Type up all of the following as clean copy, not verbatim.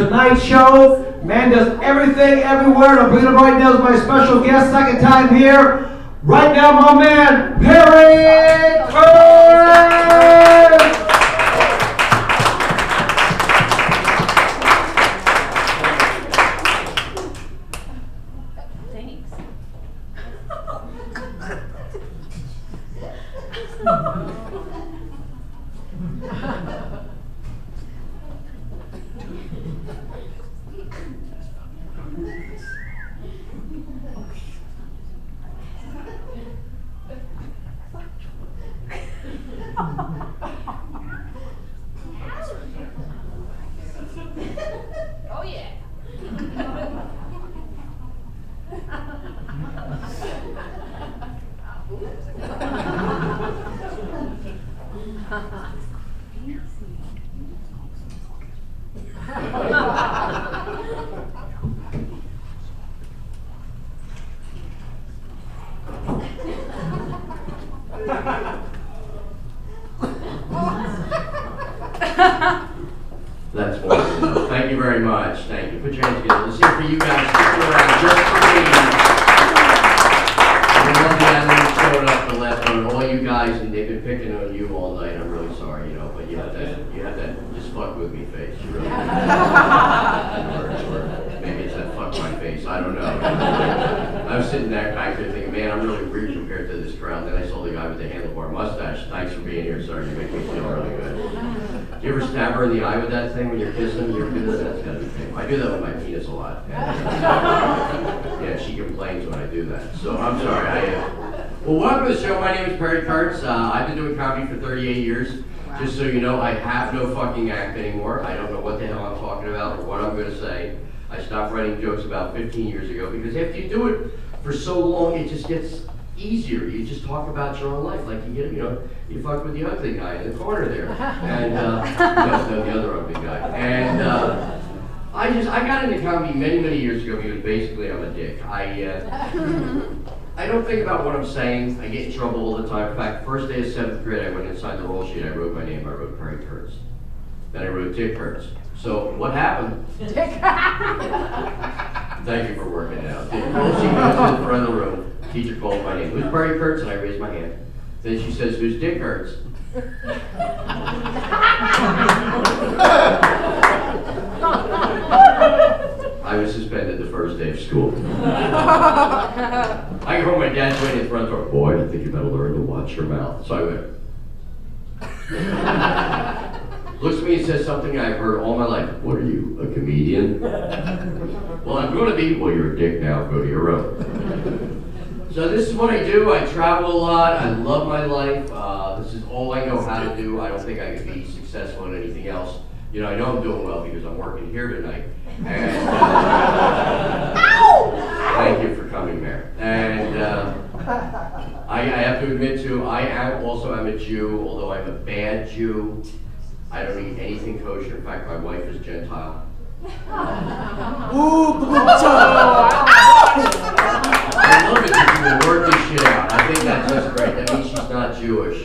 Tonight's show, man does everything, everywhere. I'm bringing him right now as my special guest, second time here. Right now, my man, Perry Kurtz! Oh yeah. That's wonderful. Thank you very much. Thank you. Put your hands together. Let's hear for you guys. Stick around just for me. I love the animals showing up the left on all you guys, and they've been picking on you all night. I'm really sorry, you know, but you have that just fuck with me face. You really or maybe it's that fuck my face. I don't know. I was sitting back there thinking, man, I'm really weird compared to this crowd. Then I saw the guy with the handlebar mustache. Thanks for being here, sir. You make me feel really good. Do you ever stab her in the eye with that thing when you're kissing? You're good. That's gotta be painful. I do that with my penis a lot. Yeah, she complains when I do that. So I'm sorry. Well, welcome to the show. My name is Perry Kurtz. I've been doing comedy for 38 years. Just so you know, I have no fucking act anymore. I don't know what the hell I'm talking about or what I'm going to say. I stopped writing jokes about 15 years ago because after you do it for so long, it just gets easier. You just talk about your own life, like you fuck with the ugly guy in the corner there, and no, the other ugly guy. And I got into comedy many years ago because basically I'm a dick. I don't think about what I'm saying. I get in trouble all the time. In fact, first day of 7th grade, I went inside the roll sheet. I wrote my name. I wrote Perry Kurtz. Then I wrote Dick Kurtz. So what happened? Thank you for working it out. The roll sheet goes to the front of the room. Teacher called my name. Who's Perry Kurtz? And I raised my hand. Then she says, who's Dick Kurtz? I was suspended the first day of school. I go home, my dad's waiting at the front door. Boy, I think you better learn to watch your mouth. So I went. Looks at me and says something I've heard all my life. What are you, a comedian? Well, I'm going to be. Well, you're a dick now. Go to your room. So this is what I do. I travel a lot. I love my life. This is all I know how to do. I don't think I could be successful in anything else. You know, I know I'm doing well because I'm working here tonight. And thank you for coming, Mayor. And I have to admit too, I am a Jew, although I'm a bad Jew. I don't eat anything kosher. In fact, my wife is Gentile. Ooh, I love it that you will work this shit out. I think that's just great. That means she's not Jewish.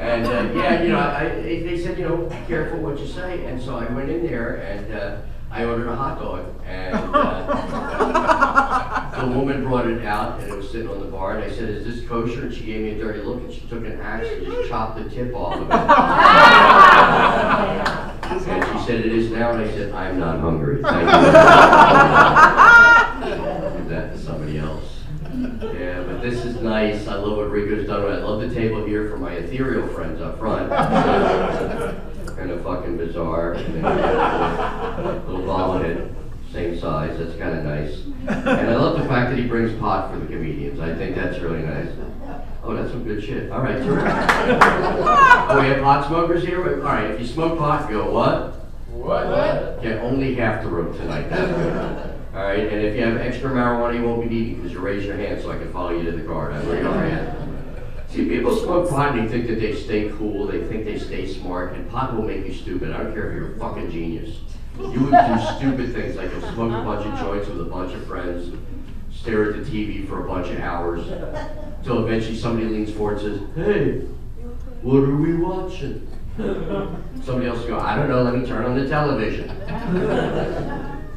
And yeah, you know, they said, you know, be careful what you say. And so I went in there and I ordered a hot dog. And the woman brought it out and it was sitting on the bar. And I said, is this kosher? And she gave me a dirty look and she took an axe and just chopped the tip off of it. And she said, it is now. And I said, I'm not hungry. Thank you. Give that to somebody else. Yeah, but this is nice. I love what Rico's done. I love the table here for my ethereal friends up front. Kind of fucking bizarre. And then little bobblehead, same size. That's kind of nice. And I love the fact that he brings pot for the comedians. I think that's really nice. Oh, that's some good shit. All right, terrific. Oh, we have pot smokers here? All right, if you smoke pot, go what? What? Get only half the room tonight. That's good. All right, and if you have extra marijuana, you won't be needing because you raise your hand so I can follow you to the car. That's where you are at. See, people smoke pot and they think that they stay cool, they think they stay smart, and pot will make you stupid. I don't care if you're a fucking genius. You would do stupid things like you'll smoke a bunch of joints with a bunch of friends, stare at the TV for a bunch of hours, till eventually somebody leans forward and says, hey, what are we watching? Somebody else will go, I don't know, let me turn on the television.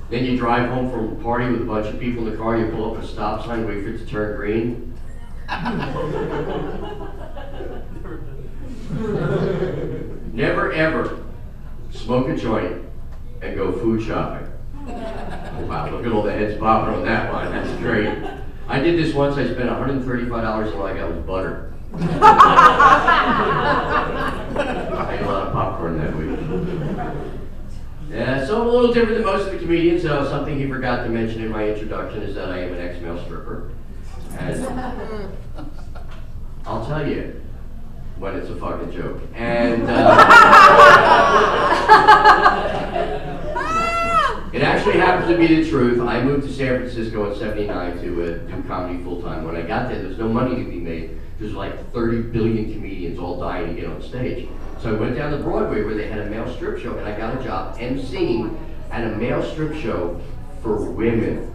Then you drive home from a party with a bunch of people in the car, you pull up a stop sign, wait for it to turn green. Never ever smoke a joint and go food shopping. Wow, look at all the heads bobbing on that one. That's great. I did this once. I spent $135 and all I got was butter. I ate a lot of popcorn that week. Yeah, so I'm a little different than most of the comedians. Something he forgot to mention in my introduction is that I am an ex-male stripper. And I'll tell you when it's a fucking joke. And it actually happens to be the truth. I moved to San Francisco in '79 to do comedy full-time. When I got there was no money to be made. There's like 30 billion comedians all dying to get on stage. So I went down to Broadway where they had a male strip show, and I got a job emceeing at a male strip show for women.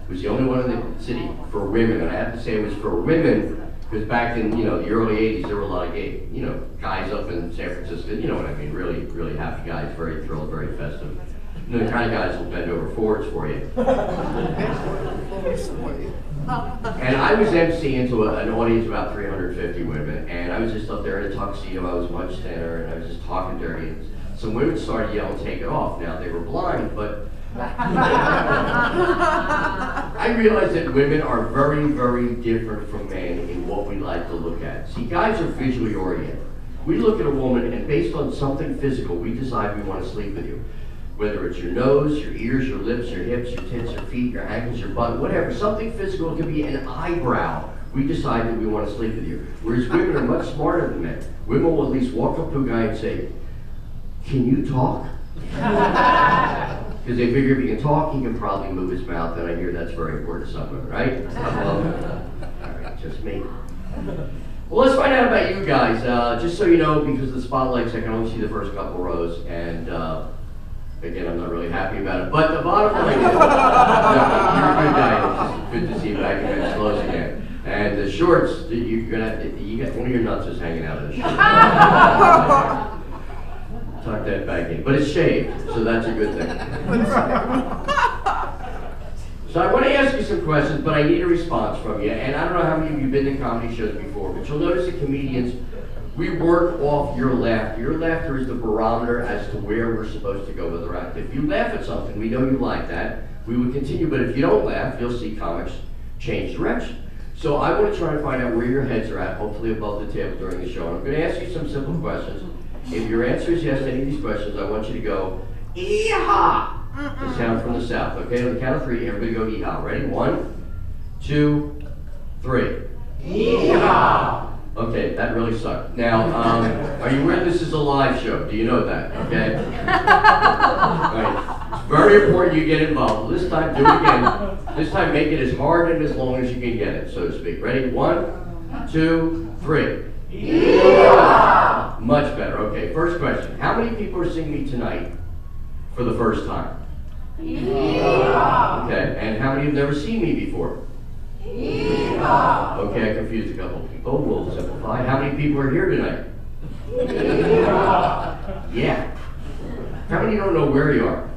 It was the only one in the city for women, and I have to say it was for women because back in the early '80s there were a lot of gay guys up in San Francisco. You know what I mean? Really, really happy guys, very thrilled, very festive. The kind of guys will bend over forwards for you. And I was emceeing to an audience of about 350 women, and I was just up there in a tuxedo. I was much thinner, and I was just talking dirty. And some women started yelling, "Take it off!" Now they were blind, but I realized that women are very, very different from men in what we like to look at. See, guys are visually oriented. We look at a woman, and based on something physical, we decide we want to sleep with you. Whether it's your nose, your ears, your lips, your hips, your tits, your feet, your ankles, your butt, whatever, something physical, it could be an eyebrow. We decide that we want to sleep with you. Whereas women are much smarter than men. Women will at least walk up to a guy and say, "Can you talk?" Because they figure if he can talk, he can probably move his mouth, and I hear that's very important to some women, right? All right, just me. Well, let's find out about you guys. Just so you know, because of the spotlights, I can only see the first couple rows, and again, I'm not really happy about it. But the bottom line is, you're a good guy. It's good to see you back in Men's Clothes again. And the shorts, you got one of your nuts is hanging out of the shorts. Tuck that back in. But it's shaved, so that's a good thing. So I want to ask you some questions, but I need a response from you. And I don't know how many of you have been to comedy shows before, but you'll notice that comedians, we work off your laughter. Your laughter is the barometer as to where we're supposed to go with our act. If you laugh at something, we know you like that, we would continue. But if you don't laugh, you'll see comics change direction. So I want to try and find out where your heads are at, hopefully above the table during the show. And I'm going to ask you some simple questions. If your answer is yes to any of these questions, I want you to go, "Ee-haw!" The sound from the south. Okay, on the count of three, everybody go ee-haw. Ready? 1, 2, 3. Ee-haw! Okay, that really sucked. Now, are you aware this is a live show? Do you know that? Okay? Right. It's very important you get involved. This time, do it again. This time, make it as hard and as long as you can get it, so to speak. Ready? 1, 2, 3. Yeah! Much better. Okay, first question. How many people are seeing me tonight for the first time? Yeah! Okay, and how many have never seen me before? Yeah. Okay, I confused a couple of people. We'll simplify. How many people are here tonight? Yeah. How many don't know where you are?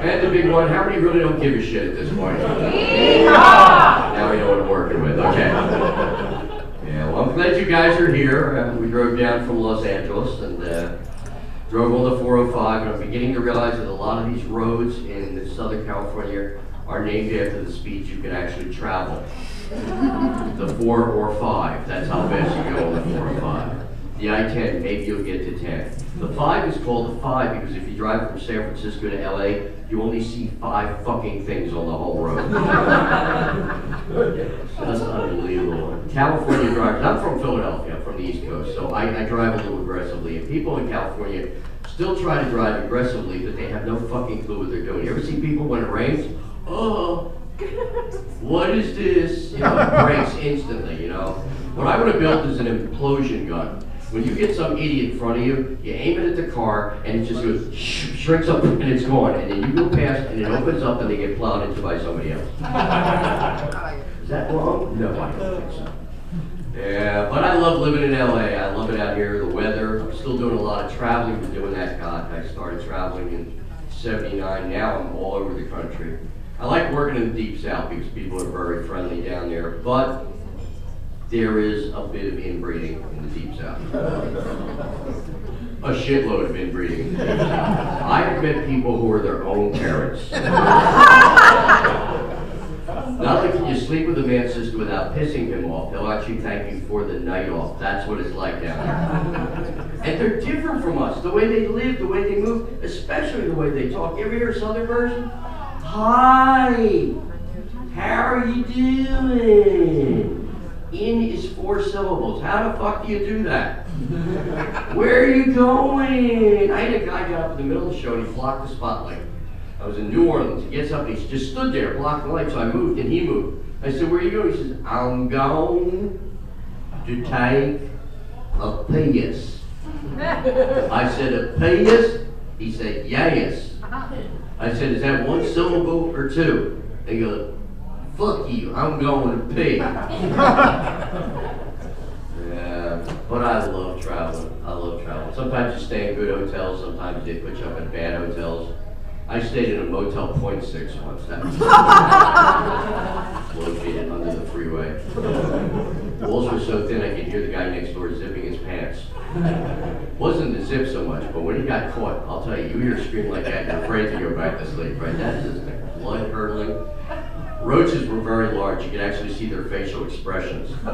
And the big one, how many really don't give a shit at this point? Now we know what I'm working with. Okay. Yeah, well, I'm glad you guys are here. We drove down from Los Angeles and drove on the 405, and I'm beginning to realize that a lot of these roads in Southern California are named after the speeds you can actually travel. The 4 or 5, that's how fast you go on the 4 or 5. The I-10, maybe you'll get to 10. The 5 is called the 5 because if you drive from San Francisco to LA, you only see 5 fucking things on the whole road. So that's unbelievable. California drivers, I'm from Philadelphia, I'm from the East Coast, so I drive a little aggressively. And people in California still try to drive aggressively, but they have no fucking clue what they're doing. You ever see people when it rains? Oh, what is this? You know, it breaks instantly, you know. What I would have built is an implosion gun. When you get some idiot in front of you, you aim it at the car, and it just goes, shrinks up, and it's gone. And then you go past, and it opens up, and they get plowed into by somebody else. Is that wrong? No, I don't think so. Yeah, but I love living in LA. I love it out here, the weather. I'm still doing a lot of traveling, been doing that, God. I started traveling in '79, now I'm all over the country. I like working in the Deep South because people are very friendly down there, but there is a bit of inbreeding in the Deep South. A shitload of inbreeding in the Deep South. I have met people who are their own parents. Not only can you sleep with a man's sister without pissing him off, they'll actually thank you for the night off. That's what it's like down there. And they're different from us. The way they live, the way they move, especially the way they talk. You ever hear a Southern version? Hi, how are you doing? In is 4 syllables. How the fuck do you do that? Where are you going? I had a guy get up in the middle of the show and he blocked the spotlight. I was in New Orleans. He gets up and he just stood there, blocked the light, so I moved and he moved. I said, where are you going? He says, I'm going to take a piss. I said, a piss? He said, yes. I said, is that 1 syllable or 2? He goes, fuck you, I'm going to pee. Yeah, but I love traveling. I love traveling. Sometimes you stay in good hotels, sometimes they put you up in bad hotels. I stayed in a Motel .6 once. That was located under the freeway. The walls were so thin I could hear the guy next door zipping his pants. Wasn't the zip so much, but when he got caught, I'll tell you, you hear a scream like that, you're afraid to go back to sleep, right? That is just blood curdling. Roaches were very large. You could actually see their facial expressions. I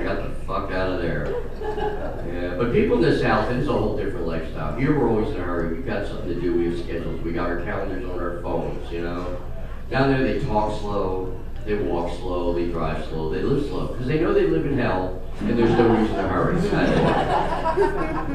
got the fuck out of there. Yeah, but people in the South, it is a whole different lifestyle. Here we're always in a hurry. We've got something to do. We have schedules. We got our calendars on our phones, you know. Down there they talk slow, they walk slow, they drive slow, they live slow. Because they know they live in hell and there's no reason to hurry. That's why.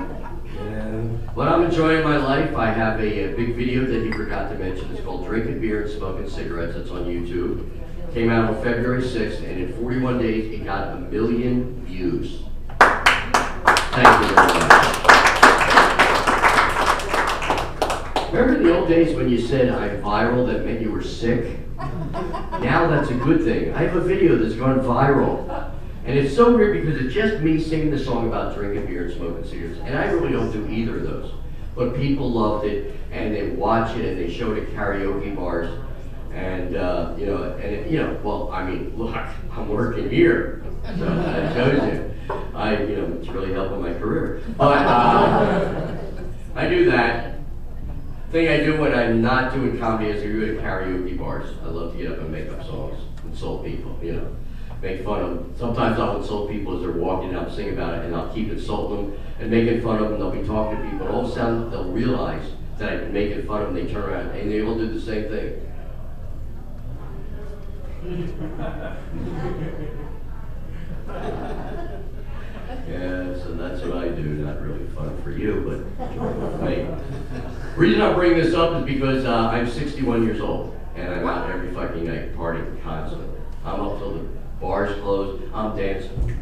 But I'm enjoying my life. I have a big video that he forgot to mention. It's called Drinking Beer and Smoking Cigarettes. It's on YouTube. Came out on February 6th, and in 41 days, it got 1 million views. Thank you very much. Remember the old days when you said, I'm viral, that meant you were sick? Now that's a good thing. I have a video that's gone viral. And it's so weird because it's just me singing the song about drinking beer and smoking cigarettes. And I really don't do either of those. But people loved it, and they watch it, and they show it at karaoke bars. And, well, I mean, look, I'm working here. So that shows you. It's really helping my career. But I do that. Thing I do when I'm not doing comedy is I go to karaoke bars. I love to get up and make up songs, insult people, make fun of them. Sometimes I'll insult people as they're walking and I'll sing about it, and I'll keep insulting them and making fun of them. They'll be talking to people, and all of a sudden they'll realize that I've been making fun of them. They turn around and they will do the same thing. Yeah, so that's what I do. Not really fun for you, but me. The reason I'm bringing this up is because I'm 61 years old, and I'm out every fucking night partying constantly. I'm up till the bars close. I'm dancing.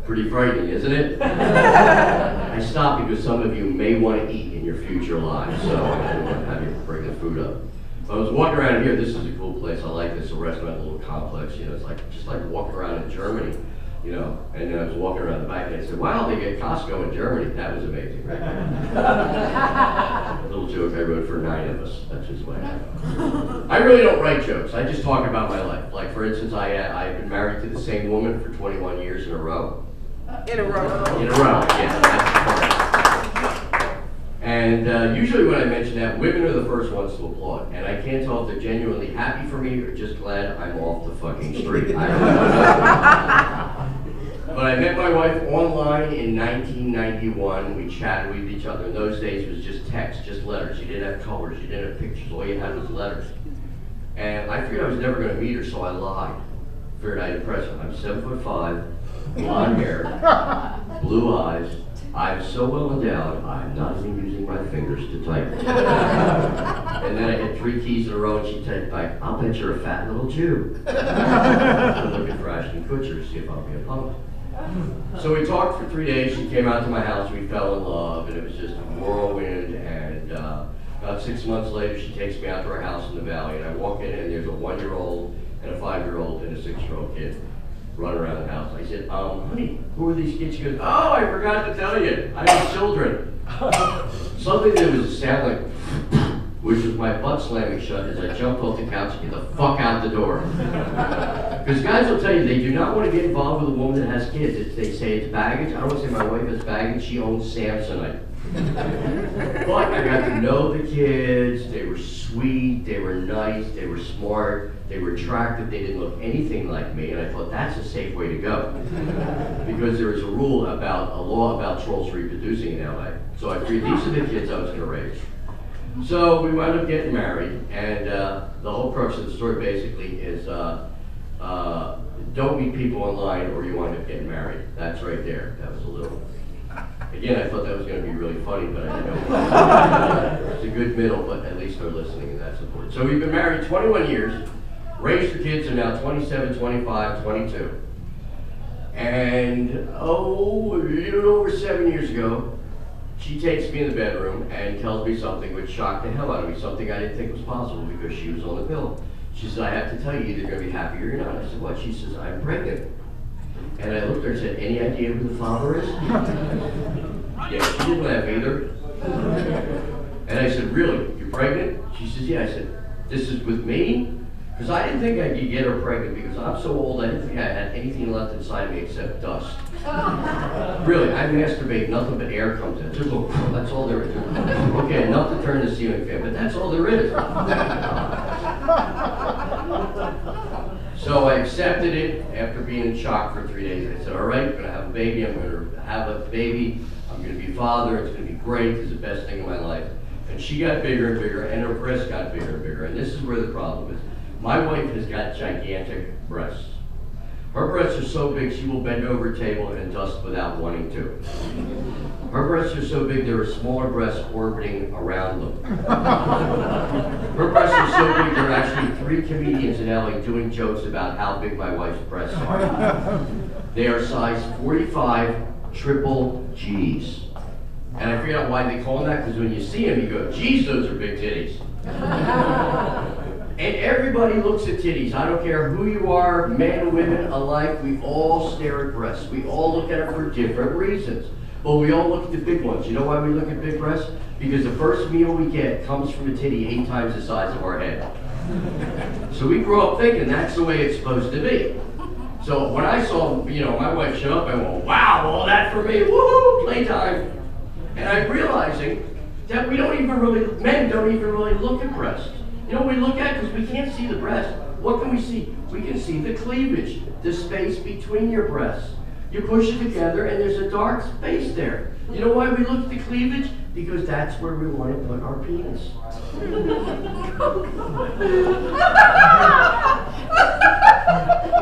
Pretty frightening, isn't it? I stopped because some of you may want to eat in your future lives, so I didn't want to have you bring the food up. So I was walking around here. This is a cool place. I like this. A restaurant, a little complex. It's just like walking around in Germany. And then I was walking around the back and I said, wow, they get Costco in Germany. That was amazing, right? A little joke I wrote for 9 of us. That's just what happened. I really don't write jokes. I just talk about my life. Like, for instance, I've been married to the same woman for 21 years in a row. In a row? In a row, yeah. That's the point. And usually when I mention that, women are the first ones to applaud. And I can't tell if they're genuinely happy for me or just glad I'm off the fucking street. I don't know. But I met my wife online in 1991. We chatted with each other. In those days, it was just text, just letters. You didn't have colors, you didn't have pictures. All you had was letters. And I figured I was never going to meet her, so I lied. Figured I'd impress her. I'm 7'5", blonde hair, blue eyes. I'm so well endowed, I'm not even using my fingers to type. And then I hit 3 keys in a row and she typed back, I'll bet you're a fat little Jew. I'm looking for Ashton Kutcher to see if I'll be a punk. So we talked for 3 days. She came out to my house, we fell in love, and it was just a whirlwind, and about 6 months later, she takes me out to her house in the valley, and I walk in, and there's a 1-year-old and a 5-year-old and a 6-year-old kid running around the house. I said, honey, who are these kids? She goes, oh, I forgot to tell you, I have children. Something that was a sound like, which was my butt slamming shut as I jumped off the couch and get the fuck out the door. Because guys will tell you, they do not want to get involved with a woman that has kids. They say it's baggage. I don't say my wife has baggage, she owns Samsonite. But I got to know the kids. They were sweet, they were nice, they were smart, they were attractive, they didn't look anything like me, and I thought that's a safe way to go. Because there is a law about trolls reproducing in LA. So I figured these are the kids I was going to raise. So we wound up getting married, and the whole crux of the story basically is don't meet people online or you wind up getting married. That's right there. That was a little... Again, I thought that was going to be really funny, but I didn't know. It's a good middle, but at least they're listening, and that's important. So we've been married 21 years. Raised the kids are now 27, 25, 22. And, a little over 7 years ago, she takes me in the bedroom and tells me something which shocked the hell out of me, something I didn't think was possible because she was on the pill. She says, I have to tell you, you're either going to be happy or you're not. I said, what? She says, I'm pregnant. And I looked at her and said, any idea who the father is? Yeah, she didn't laugh either. And I said, really? You're pregnant? She says, yeah. I said, this is with me? Because I didn't think I could get her pregnant because I'm so old, I didn't think I had anything left inside me except dust. Really, I masturbate, nothing but air comes in. That's all there is. Okay, enough to turn the ceiling fan, but that's all there is. So I accepted it after being in shock for 3 days. I said, all right, I'm going to have a baby. I'm going to have a baby. I'm going to be a father. It's going to be great. It's the best thing in my life. And she got bigger and bigger, and her breasts got bigger and bigger. And this is where the problem is. My wife has got gigantic breasts. Her breasts are so big, she will bend over a table and dust without wanting to. Her breasts are so big, there are smaller breasts orbiting around them. Her breasts are so big, there are actually 3 comedians in LA doing jokes about how big my wife's breasts are. They are size 45 triple G's. And I figured out why they call them that, because when you see them, you go, geez, those are big titties. And everybody looks at titties. I don't care who you are, men and women alike, we all stare at breasts. We all look at it for different reasons. But we all look at the big ones. You know why we look at big breasts? Because the first meal we get comes from a titty 8 times the size of our head. So we grow up thinking that's the way it's supposed to be. So when I saw, my wife show up, I went, wow, all that for me, woohoo, playtime. And I'm realizing that men don't even really look at breasts. You know what we look at? Because we can't see the breast. What can we see? We can see the cleavage, the space between your breasts. You push it together and there's a dark space there. You know why we look at the cleavage? Because that's where we want to put our penis.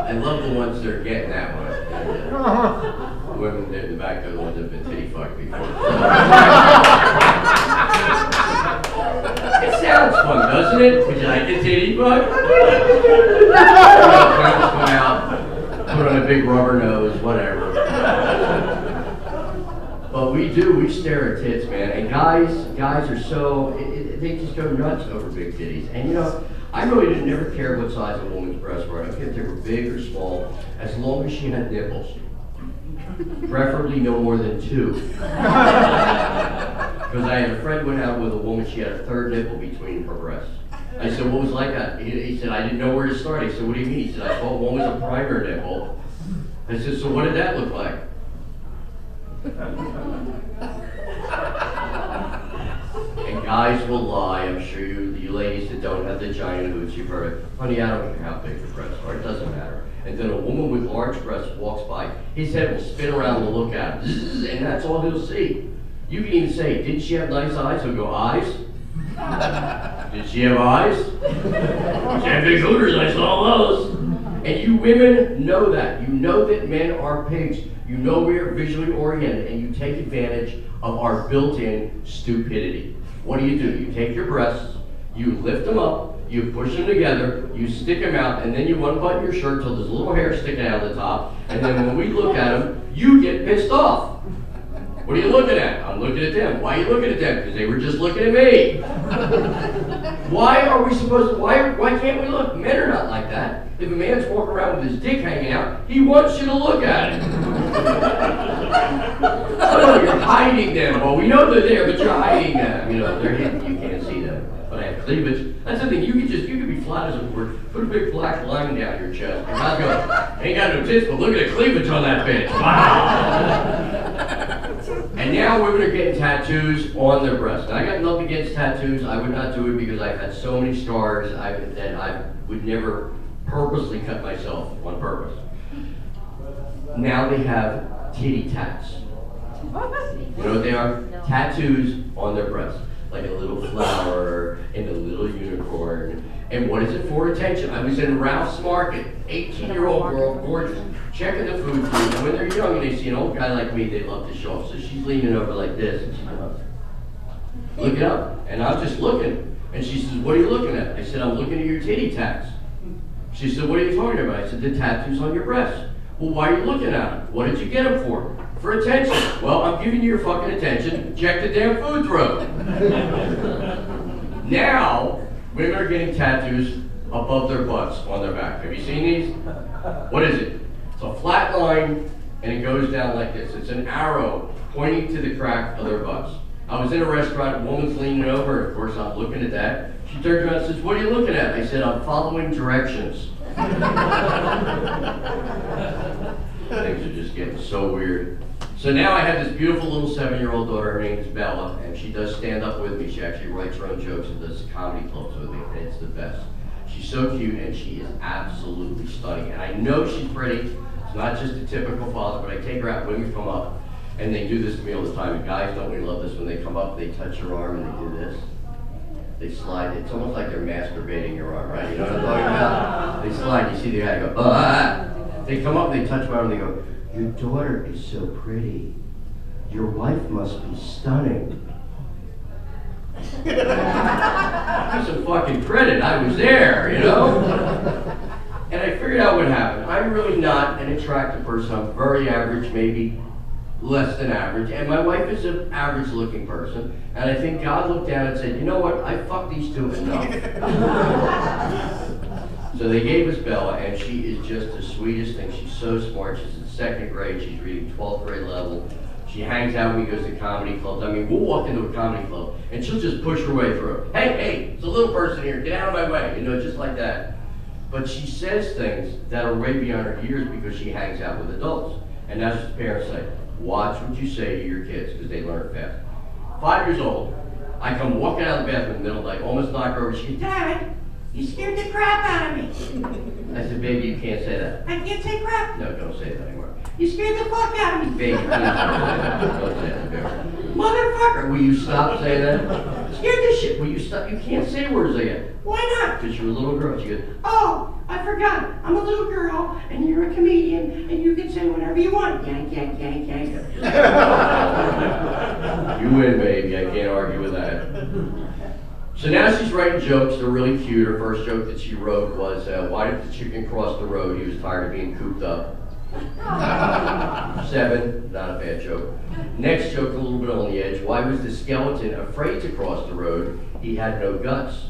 I love the ones that are getting that one. Women in the back, they're the ones that have been titty fucked before. It sounds fun, doesn't it? Would you like a titty fuck? Come out, put on a big rubber nose, whatever. But we stare at tits, man. And guys are so, they just go nuts over big titties. And I really didn't never care what size a woman's breasts were. I don't care if they were big or small, as long as she had nipples. Preferably no more than 2. Because I had a friend went out with a woman, she had a 3rd nipple between her breasts. I said, what was like that? He said, I didn't know where to start. I said, what do you mean? He said, I thought one was a primer nipple. I said, so what did that look like? And guys will lie. I'm sure you ladies that don't have the giant hoots, you've heard it. Honey, I don't care how big your breasts are. It doesn't matter. And then a woman with large breasts walks by. His head will spin around and look at him. And that's all he'll see. You can even say, didn't she have nice eyes? He'll go, eyes? Did she have eyes? She had big hooters, I saw those. And you women know that. You know that men are pigs. You know we are visually oriented, and you take advantage of our built-in stupidity. What do? You take your breasts, you lift them up, you push them together, you stick them out, and then you unbutton your shirt till there's a little hair sticking out of the top, and then when we look at them, you get pissed off. What are you looking at? I'm looking at them. Why are you looking at them? Because they were just looking at me. Why are we supposed to, why can't we look? Men are not like that. If a man's walking around with his dick hanging out, he wants you to look at it. Oh, you're hiding them. Well, we know they're there, but you're hiding them. You know, they're hidden. You can't see them. But I have cleavage. That's the thing. You could be flat as a board. Put a big black line down your chest. And I'll go, ain't got no tits, but look at the cleavage on that bitch. Wow. And now women are getting tattoos on their breasts. Now, I got nothing against tattoos. I would not do it because I've had so many scars that I would never purposely cut myself on purpose. Now they have titty tats. You know what they are? No. Tattoos on their breasts. Like a little flower and a little unicorn. And what is it for? Attention. I was in Ralph's Market, 18-year-old girl, gorgeous, checking the food food. And when they're young and they see an old guy like me, they love to show off. So she's leaning over like this, and she goes, look it up. And I'm just looking. And she says, what are you looking at? I said, I'm looking at your titty tats. She said, what are you talking about? I said, the tattoos on your breasts. Well, why are you looking at them? What did you get them for? For attention. Well, I'm giving you your fucking attention. Check the damn food throat. Now, women are getting tattoos above their butts on their back. Have you seen these? What is it? It's a flat line, and it goes down like this. It's an arrow pointing to the crack of their butts. I was in a restaurant, a woman's leaning over, and of course I'm looking at that. She turned around and says, what are you looking at? I said, I'm following directions. Things are just getting so weird. So now I have this beautiful little 7-year-old daughter. Her name is Bella, and she does stand up with me. She actually writes her own jokes and does comedy clubs with me, and it's the best. She's so cute, and she is absolutely stunning. And I know she's pretty. It's not just a typical father, but I take her out when we come up, and they do this to me all the time. And guys don't really love this. When they come up, they touch your arm, and they do this. They slide. It's almost like they're masturbating your arm, right? You know what I'm talking about? They slide. You see the guy go, ah! They come up, they touch my arm, and they go, your daughter is so pretty. Your wife must be stunning. Give me some fucking credit. I was there, you know? And I figured out what happened. I'm really not an attractive person. I'm very average, maybe less than average. And my wife is an average looking person. And I think God looked down and said, you know what? I fucked these two enough. So they gave us Bella, and she is just the sweetest thing. She's so smart. She's in 2nd grade. She's reading 12th grade level. She hangs out when we goes to comedy clubs. I mean, we'll walk into a comedy club, and she'll just push her way through. Hey, it's a little person here. Get out of my way. You know, just like that. But she says things that are way beyond her years because she hangs out with adults. And that's what parents say. Watch what you say to your kids because they learn fast. 5 years old, I come walking out of the bathroom in the middle of the night, almost knock her over. She goes, Dad, you scared the crap out of me. I said, baby, you can't say that. I can't say crap. No, don't say that anymore. You scared the fuck out of me. Baby, please don't say that. Motherfucker, will you stop saying that? Scared the shit. Will you stop? You can't say words like that. Why not? Because you're a little girl. She goes, oh, I forgot. I'm a little girl, and you're a comedian, and you can say whatever you want. Yank, yank, yank, yank. You win, baby. I can't argue with that. So now she's writing jokes. They're really cute. Her first joke that she wrote was, why did the chicken cross the road? He was tired of being cooped up. 7, not a bad joke. Next joke, a little bit on the edge. Why was the skeleton afraid to cross the road? He had no guts.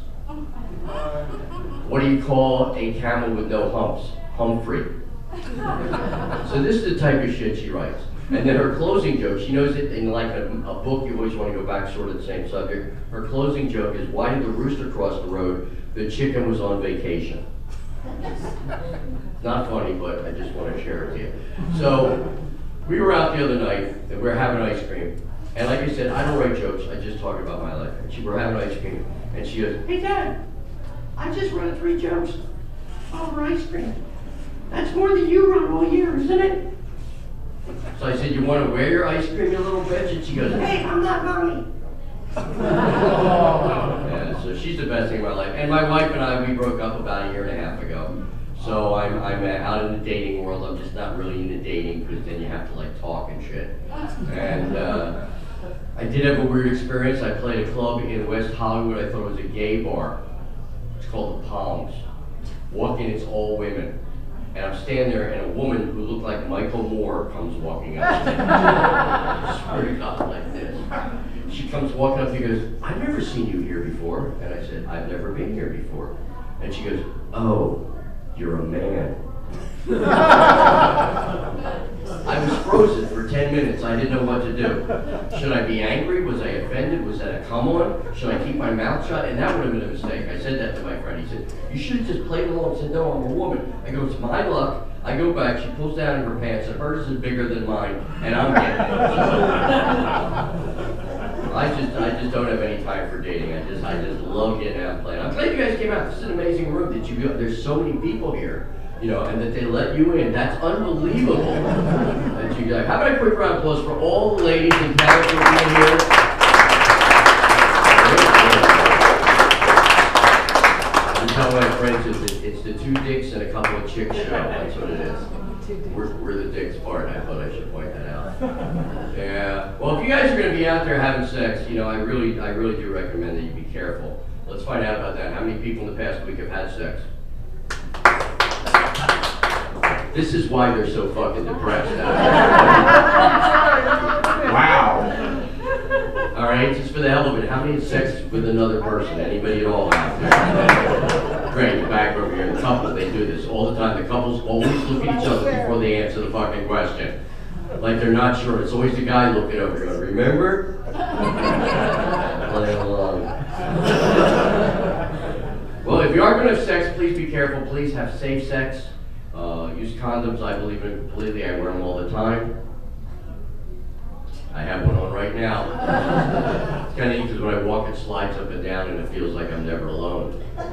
What do you call a camel with no humps? Humphrey. So this is the type of shit she writes. And then her closing joke, she knows it in like a book, you always want to go back sort of the same subject. Her closing joke is, why did the rooster cross the road? The chicken was on vacation. Not funny, but I just want to share it with you. So, we were out the other night, and we were having ice cream. And like I said, I don't write jokes, I just talk about my life. And we were having ice cream, and she goes, hey Dad, I just wrote 3 jokes over ice cream. That's more than you wrote all year, isn't it? So I said, you want to wear your ice cream, you little bitch? And she goes, hey, I'm not mommy. Yeah, so she's the best thing in my life. And my wife and I, we broke up about 1.5 years ago. So I'm out in the dating world. I'm just not really into dating because then you have to like talk and shit. And I did have a weird experience. I played a club in West Hollywood. I thought it was a gay bar. It's called the Palms. Walk in, it's all women. And I'm standing there, and a woman who looked like Michael Moore comes walking up. I swear to God, like this. She comes walking up and goes, I've never seen you here before. And I said, I've never been here before. And she goes, oh, you're a man. I was frozen for 10 minutes. I didn't know what to do. Should I be angry? Was I offended? Was that a come on? Should I keep my mouth shut? And that would have been a mistake. I said that to my friend. He said, you should have just played along. I said, no, I'm a woman. I go, it's my luck. I go back. She pulls down in her pants, and hers is bigger than mine, and I'm getting it. I just don't have any time for dating. I just love getting out and playing. I'm glad you guys came out. This is an amazing room. There's so many people here. You know, and that they let you in. That's unbelievable. That you guys. How about a quick round of applause for all the ladies in Canada for being here? I'm telling my friends it's the two dicks and a couple of chicks show. That's what it is. We're the dicks part. I thought I should point that out. Yeah. Well, if you guys are going to be out there having sex, you know, I really do recommend that you be careful. Let's find out about that. How many people in the past week have had sex? This is why they're so fucking depressed. Wow. All right, just for the hell of it, how many had sex with another person? Anybody at all out there? Great, you're back over here. The couple, they do this all the time. The couples always look at each other before they answer the fucking question. Like they're not sure. It's always the guy looking over going, remember? Play along. Well, if you are going to have sex, please be careful. Please have safe sex. Use condoms. I believe in it completely. I wear them all the time. I have one on right now. It's kind of neat because when I walk, it slides up and down, and it feels like I'm never alone. So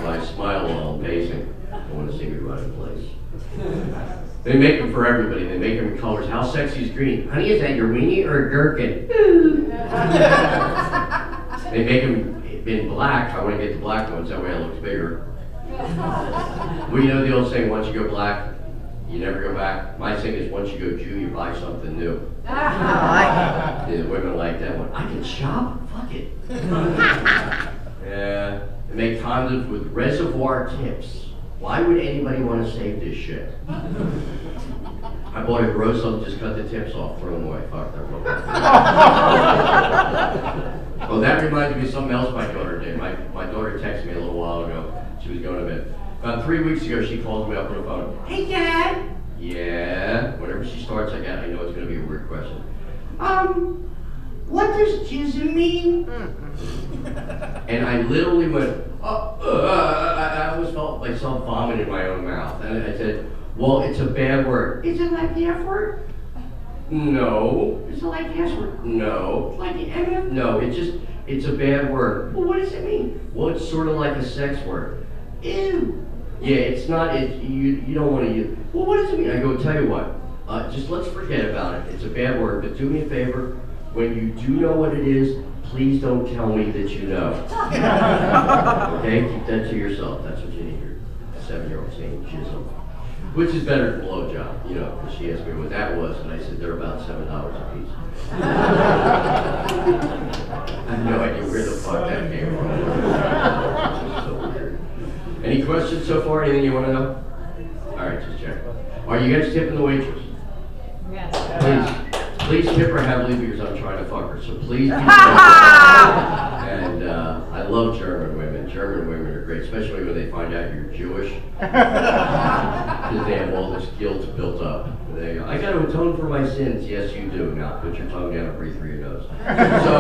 I smile while I'm pacing. I want to see me run in place. They make them for everybody. They make them in colors. How sexy is green? Honey, is that your weenie or a gherkin? They make them in black. I want to get the black ones. That way it looks bigger. Well, you know the old saying, once you go black, you never go back. My thing is, once you go Jew, you buy something new. Yeah, the women like that one. I can shop? Fuck it. Yeah. They make condoms with reservoir tips. Why would anybody want to save this shit? I bought a gross one, just cut the tips off, throw them away. Fuck, they're broken. Oh, that reminds me of something else my daughter did. My daughter texted me a little while ago. She was going to bed. About 3 weeks ago, she calls me up on the phone. Hey, Dad. Yeah. Whenever she starts like that, I know it's going to be a weird question. What does jism mean? And I literally went, I almost felt like some vomit in my own mouth. And I said, well, it's a bad word. Is it like the F word? No. Is it like the S word? No. Like the MF? No, it's a bad word. Well, what does it mean? Well, it's sort of like a sex word. Ew. Yeah, it's not, you don't want to use. Well, what does it mean? I go, tell you what, just let's forget about it. It's a bad word, but do me a favor. When you do know what it is, please don't tell me that you know. Okay? Keep that to yourself. That's what you need your 7-year-old saying, chisel. Which is better than blowjob, you know, because she asked me what that was, and I said they're about $7 a piece. I have no idea where the fuck that came from. So weird. Any questions so far? Anything you want to know? All right, just check. Are you guys tipping the waitress? Yes. Please tip her heavily because I'm trying to fuck her. So please be careful. And I love German women. German women are great, especially when they find out you're Jewish. Because they have all this guilt built up. They go, I got to atone for my sins. Yes, you do. Now put your tongue down and breathe through your nose. So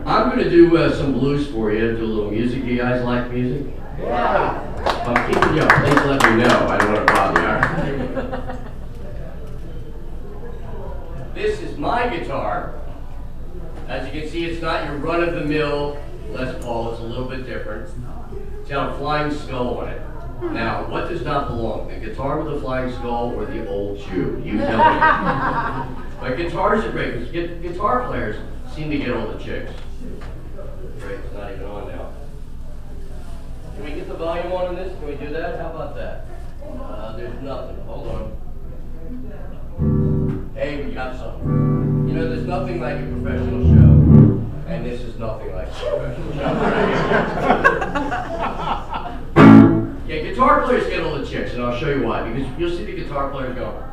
I'm going to do some blues for you. Do a little music. You guys like music? Yeah. If I'm keeping you up, please let me know. I don't want to bother you. This is my guitar. As you can see, it's not your run-of-the-mill Les Paul. It's a little bit different. It's got a flying skull on it. Now, what does not belong? The guitar with a flying skull or the old Jew? You tell me. But guitars are great because guitar players seem to get all the chicks. Great, it's not even on now. Can we get the volume on this? Can we do that? How about that? There's nothing. Hold on. Hey, we got something. You know, there's nothing like a professional show, and this is nothing like a professional show. Yeah, guitar players get and I'll show you why. Because you'll see the guitar players go.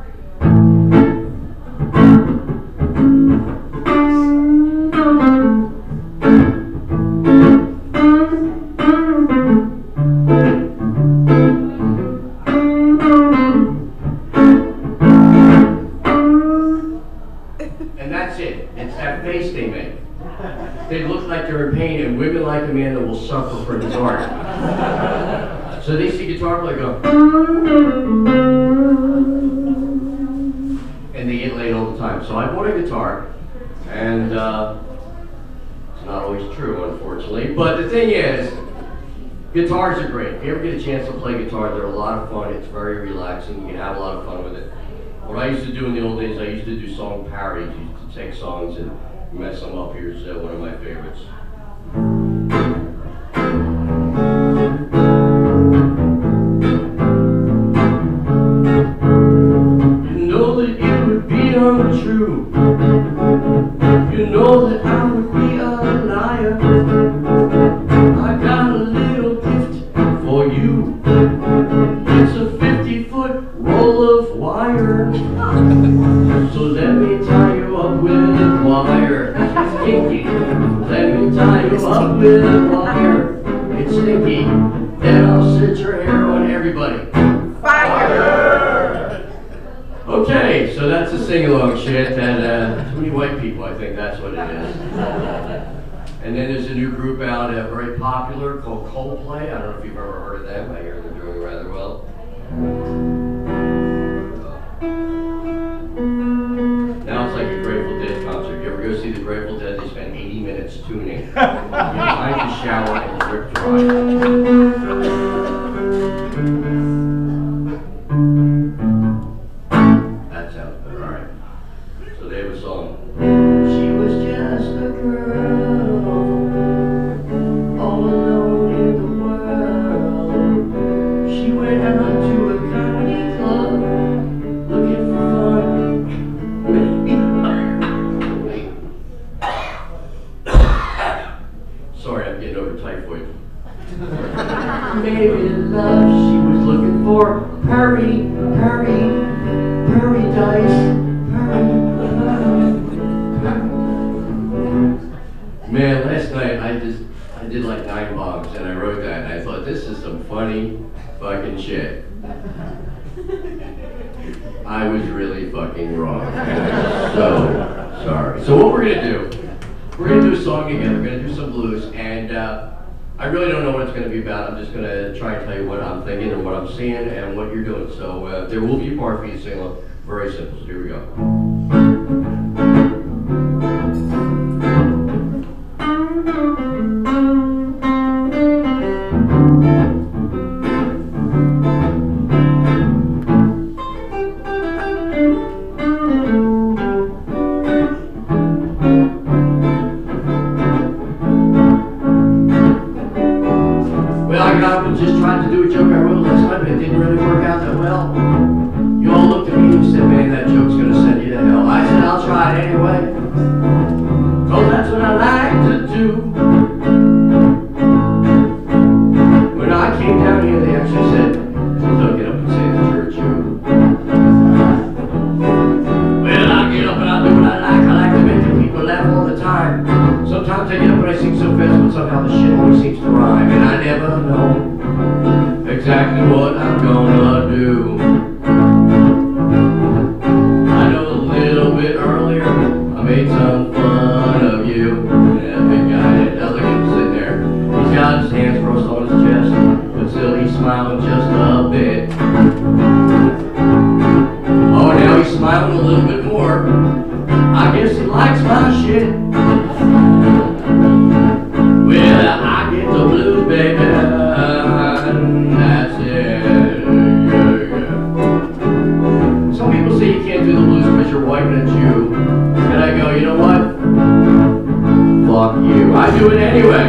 And that's it. It's that face they make. They look like they're in pain, and women like Amanda will suffer for his art. So they see guitar player go, and they get laid all the time. So I bought a guitar, and it's not always true, unfortunately. But the thing is, guitars are great. If you ever get a chance to play guitar, they're a lot of fun. It's very relaxing. You can have a lot of fun with it. What I used to do in the old days, I used to do song parodies. I used to take songs and mess them up. Here's one of my favorites. You know that it would be untrue. You know that I would be a liar. I got a little gift for you. It's a 50-foot roll of wire. So let me tie you up with wire. It's kinky. Let me tie you up with wire. It's stinky. Then I'll set your hair on everybody. Fire! Okay, so that's a sing-along shit that too many white people, I think that's what it is. And then there's a new group out, very popular, called Coldplay. I don't know if you've ever heard of them. I hear they're doing rather well. Now it's like a Grateful Dead concert. You ever go see the Grateful Dead? They spend 80 minutes tuning. You have time to shower and drip dry. That sounds better. All right. So they have a song. She was just a girl, all alone in the world. She went out to a comedy club, looking for fun. Sorry, I'm getting over typhoid. Maybe love she was looking for paradise. Man, last night I did like 9 bombs and I wrote that and I thought this is some funny fucking shit. I was really fucking wrong. So sorry. So what we're gonna do, we're gonna do a song together, we're gonna do some blues, and I really don't know what it's gonna be about. I'm just gonna try and tell you what I'm thinking and what I'm seeing and what you're doing. So there will be a part for you to sing along. Very simple, so here we go. Well, I got up and just tried to do a joke I wrote last night, but it didn't really work out that well. You all looked at me and said, man, that joke's gonna send you to hell. I said, I'll try it anyway. Cause that's what I like to do. When I came down here, they actually said, please don't get up and say that you're a Jew. Well, I get up and I do what I like to make the people laugh all the time. Sometimes I get up and I sing so fast, but somehow the shit always seems to rhyme. And I never know exactly what I'm gonna do. I know a little bit earlier, I made some fun of you. And that big guy, look at him sitting there. He's got his hands crossed on his chest, but still he's smiling just a bit. Oh, now he's smiling a little bit more. I guess he likes my shit. Well, I get the blues, baby, and that's it. Yeah. Some people say you can't do the blues because you're white and a Jew. And I go, you know what? Fuck you. I do it anyway.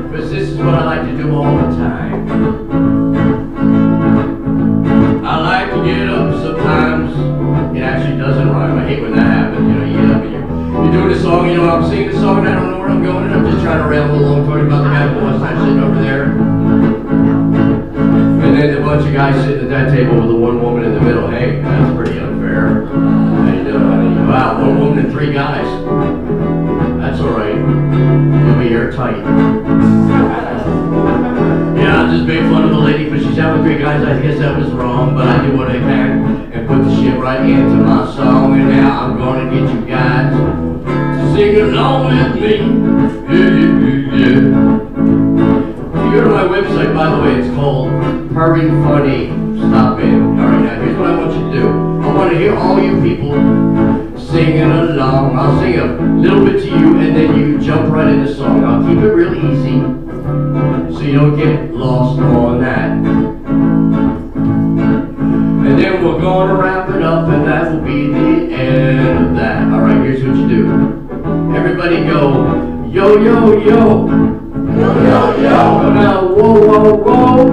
Because this is what I like to do all the time. I like to get up sometimes. It actually doesn't rhyme. I hate when that happens. You know, you get up and you're doing a song, you know, I'm singing the song and I don't know where I'm going and I'm just trying to ramble along talking about the guy who was sitting over there. And then a bunch of guy sitting at that table with the one woman in the middle. Hey, that's pretty unfair. How you doing, honey? Wow, one woman and 3 guys. That's all right. You'll be airtight. Yeah, I'm just making fun of the lady because she's out with 3 guys. I guess that was wrong, but I do what I can and put the shit right into my song. And now I'm gonna get you guys to sing along with me. Yeah. If you go to my website, by the way, it's called Hurry Funny. Stop it. Alright, now here's what I want you to do. I want to hear all you people singing along. I'll sing a little bit to you and then you jump right in the song. I'll keep it real easy so you don't get lost on that. And then we're gonna wrap it up and that will be the end of that. Alright, here's what you do. Everybody go, yo, yo, yo. Yo, yo, yo. Go now, whoa, whoa, whoa.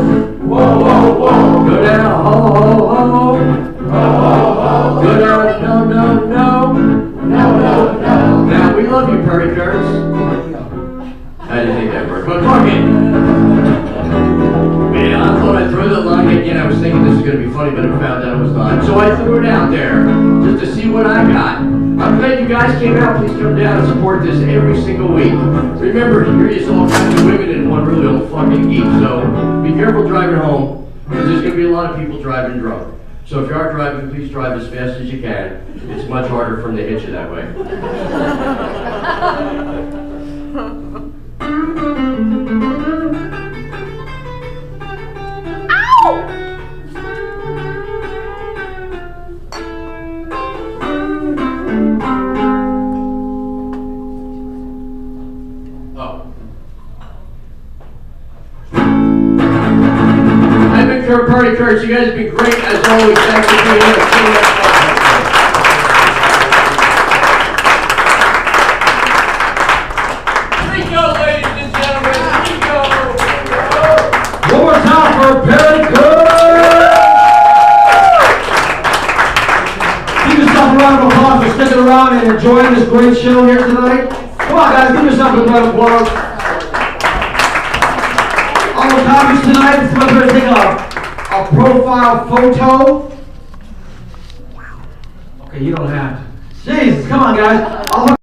Whoa, whoa, whoa. Go now, ho, ho, ho. Ho, ho, ho. Go now, no, no, no. No, no, no. Now, we love you, Perry Kurtz. I didn't think that worked, but fuck it. Man, I thought I'd throw that line again. I was thinking this was going to be funny, but I found out it was not. So I threw it out there just to see what I got. I'm glad you guys came out. Please come down and support this every single week. Remember, here is all kinds of women and one really old fucking geek. So be careful driving home, because there's going to be a lot of people driving drunk. So if you are driving, please drive as fast as you can. It's much harder for them to hit you that way. Party Kurtz, you guys have been great as always. Thanks for being here. Rico, ladies and gentlemen, Rico. One more time for Perry Kurtz. Give yourself a round of applause for sticking around and enjoying this great show here tonight. Come on, guys, give yourself a round of applause. All the copies tonight, let's come up here and take a profile photo. Okay, you don't have to. Jesus, come on, guys.